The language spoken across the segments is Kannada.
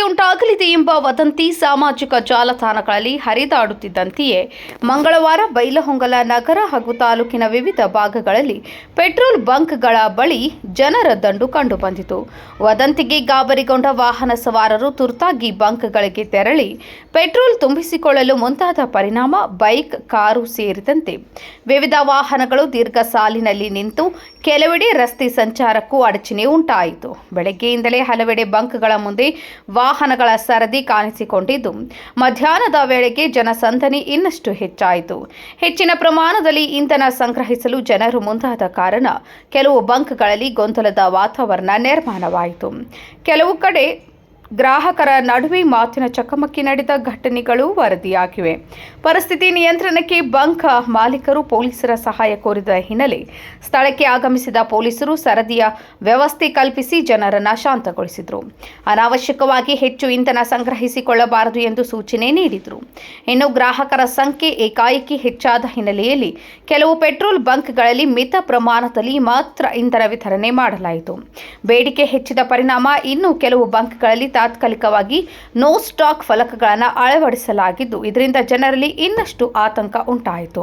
ಉಂಟಾಗಲಿದೆ ಎಂಬ ವದಂತಿ ಸಾಮಾಜಿಕ ಜಾಲತಾಣಗಳಲ್ಲಿ ಹರಿದಾಡುತ್ತಿದ್ದಂತೆಯೇ ಮಂಗಳವಾರ ಬೈಲಹೊಂಗಲ ನಗರ ಹಾಗೂ ತಾಲೂಕಿನ ವಿವಿಧ ಭಾಗಗಳಲ್ಲಿ ಪೆಟ್ರೋಲ್ ಬಂಕ್ಗಳ ಬಳಿ ಜನರ ದಂಡು ಕಂಡುಬಂದಿತು. ವದಂತಿಗೆ ಗಾಬರಿಗೊಂಡ ವಾಹನ ಸವಾರರು ತುರ್ತಾಗಿ ಬಂಕ್ಗಳಿಗೆ ತೆರಳಿ ಪೆಟ್ರೋಲ್ ತುಂಬಿಸಿಕೊಳ್ಳಲು ಮುಂದಾದ ಪರಿಣಾಮ ಬೈಕ್, ಕಾರು ಸೇರಿದಂತೆ ವಿವಿಧ ವಾಹನಗಳು ದೀರ್ಘ ಸಾಲಿನಲ್ಲಿ ನಿಂತು ಕೆಲವೆಡೆ ರಸ್ತೆ ಸಂಚಾರಕ್ಕೂ ಅಡಚಣೆ ಉಂಟಾಯಿತು. ಬೆಳಗ್ಗೆಯಿಂದಲೇ ಹಲವೆಡೆ ಬಂಕ್ಗಳ ಮುಂದೆ ವಾಹನಗಳ ಸರದಿ ಕಾಣಿಸಿಕೊಂಡಿದ್ದು, ಮಧ್ಯಾಹ್ನದ ವೇಳೆಗೆ ಜನಸಂದಣಿ ಇನ್ನಷ್ಟು ಹೆಚ್ಚಾಯಿತು. ಹೆಚ್ಚಿನ ಪ್ರಮಾಣದಲ್ಲಿ ಇಂಧನ ಸಂಗ್ರಹಿಸಲು ಜನರು ಮುಂದಾದ ಕಾರಣ ಕೆಲವು ಬಂಕ್ಗಳಲ್ಲಿ ಗೊಂದಲದ ವಾತಾವರಣ ನಿರ್ಮಾಣವಾಯಿತು. ಕೆಲವು ಕಡೆ ಗ್ರಾಹಕರ ನಡುವೆ ಮಾತಿನ ಚಕಮಕಿ ನಡೆದ ಘಟನೆಗಳು ವರದಿಯಾಗಿವೆ. ಪರಿಸ್ಥಿತಿ ನಿಯಂತ್ರಣಕ್ಕೆ ಬಂಕ್ ಮಾಲೀಕರು ಪೊಲೀಸರ ಸಹಾಯ ಕೋರಿದ ಹಿನ್ನೆಲೆ ಸ್ಥಳಕ್ಕೆ ಆಗಮಿಸಿದ ಪೊಲೀಸರು ಸರದಿಯ ವ್ಯವಸ್ಥೆ ಕಲ್ಪಿಸಿ ಜನರನ್ನು ಶಾಂತಗೊಳಿಸಿದರು. ಅನಾವಶ್ಯಕವಾಗಿ ಹೆಚ್ಚು ಇಂಧನ ಸಂಗ್ರಹಿಸಿಕೊಳ್ಳಬಾರದು ಎಂದು ಸೂಚನೆ ನೀಡಿದರು. ಇನ್ನು ಗ್ರಾಹಕರ ಸಂಖ್ಯೆ ಏಕಾಏಕಿ ಹೆಚ್ಚಾದ ಹಿನ್ನೆಲೆಯಲ್ಲಿ ಕೆಲವು ಪೆಟ್ರೋಲ್ ಬಂಕ್ಗಳಲ್ಲಿ ಮಿತ ಪ್ರಮಾಣದಲ್ಲಿ ಮಾತ್ರ ಇಂಧನ ವಿತರಣೆ ಮಾಡಲಾಯಿತು. ಬೇಡಿಕೆ ಹೆಚ್ಚಿದ ಪರಿಣಾಮ ಇನ್ನು ಕೆಲವು ಬಂಕ್ಗಳಲ್ಲಿ ತಾತ್ಕಾಲಿಕವಾಗಿ ನೋ ಸ್ಟಾಕ್ ಫಲಕಗಳನ್ನು ಅಳವಡಿಸಲಾಗಿದ್ದು, ಇದರಿಂದ ಜನರಲ್ಲಿ ಇನ್ನಷ್ಟು ಆತಂಕ ಉಂಟಾಯಿತು.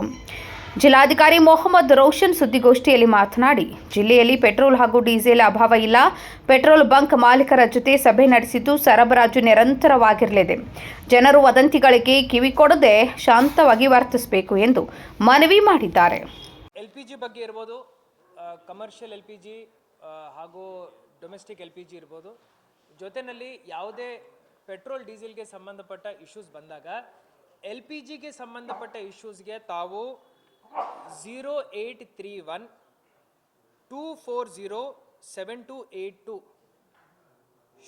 ಜಿಲ್ಲಾಧಿಕಾರಿ ಮೊಹಮ್ಮದ್ ರೋಷನ್ ಸುದ್ದಿಗೋಷ್ಠಿಯಲ್ಲಿ ಮಾತನಾಡಿ, ಜಿಲ್ಲೆಯಲ್ಲಿ ಪೆಟ್ರೋಲ್ ಹಾಗೂ ಡೀಸೆಲ್ ಅಭಾವ ಇಲ್ಲ. ಪೆಟ್ರೋಲ್ ಬಂಕ್ ಮಾಲೀಕರ ಜೊತೆ ಸಭೆ ನಡೆಸಿದ್ದು ಸರಬರಾಜು ನಿರಂತರವಾಗಿರಲಿದೆ. ಜನರು ವದಂತಿಗಳಿಗೆ ಕಿವಿಕೊಡದೆ ಶಾಂತವಾಗಿ ವರ್ತಿಸಬೇಕು ಎಂದು ಮನವಿ ಮಾಡಿದ್ದಾರೆ. LPG ಬಗ್ಗೆ ಇರ್ಬೋದು, ಕಮರ್ಷಿಯಲ್ LPG ಹಾಗೂ ಡೊಮೆಸ್ಟಿಕ್ LPG ಇರ್ಬೋದು, ಜೊತೆಯಲ್ಲಿ ಯಾವುದೇ ಪೆಟ್ರೋಲ್ ಡೀಸೆಲ್ಗೆ ಸಂಬಂಧಪಟ್ಟ ಇಶ್ಯೂಸ್ ಬಂದಾಗ LPGಗೆ ಸಂಬಂಧಪಟ್ಟ ಇಶ್ಯೂಸ್ಗೆ ತಾವು 0831 240 7282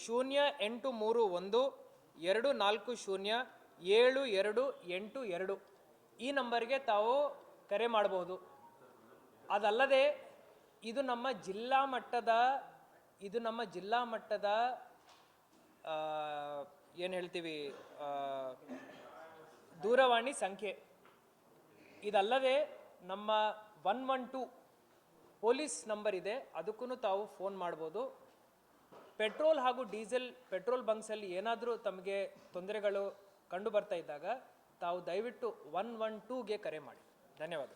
0831 240 7282 ಈ ನಂಬರ್ಗೆ ತಾವು ಕರೆ ಮಾಡಬಹುದು. ಅದಲ್ಲದೆ ಇದು ನಮ್ಮ ಜಿಲ್ಲಾ ಮಟ್ಟದ ಏನು ಹೇಳ್ತೀವಿ ದೂರವಾಣಿ ಸಂಖ್ಯೆ. ಇದಲ್ಲದೆ ನಮ್ಮ 112 ಪೊಲೀಸ್ ನಂಬರ್ ಇದೆ, ಅದಕ್ಕೂ ತಾವು ಫೋನ್ ಮಾಡ್ಬೋದು. ಪೆಟ್ರೋಲ್ ಹಾಗೂ ಪೆಟ್ರೋಲ್ ಬಂಕ್ಸಲ್ಲಿ ಏನಾದರೂ ತಮಗೆ ತೊಂದರೆಗಳು ಕಂಡು ಬರ್ತಾ ಇದ್ದಾಗ ತಾವು ದಯವಿಟ್ಟು 112ಗೆ ಕರೆ ಮಾಡಿ. ಧನ್ಯವಾದ.